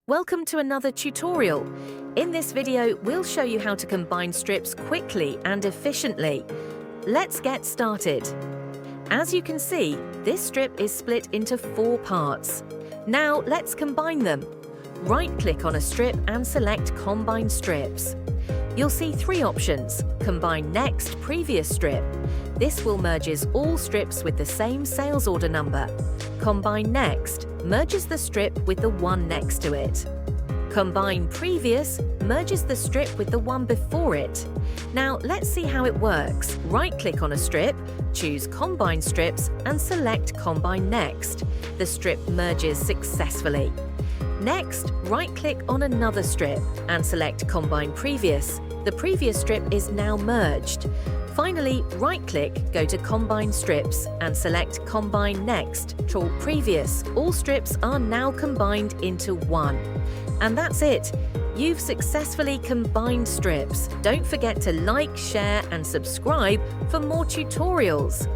Welcome to another tutorial. In this video, we'll show you how to combine strips quickly and efficiently. Let's get started. As you can see, this strip is split into 4 parts. Now let's combine them. Right-click on a strip and select Combine Strips. You'll see 3 options. Combine Next Previous Strip. This will merges all strips with the same sales order number. Combine Next merges the strip with the one next to it. Combine Previous merges the strip with the one before it. Now let's see how it works. Right-click on a strip, choose Combine Strips and select Combine Next. The strip merges successfully. Next, right-click on another strip and select Combine Previous. The previous strip is now merged. Finally, right-click, go to Combine Strips and select Combine Next or Previous. All strips are now combined into one. And that's it. You've successfully combined strips. Don't forget to like, share and subscribe for more tutorials.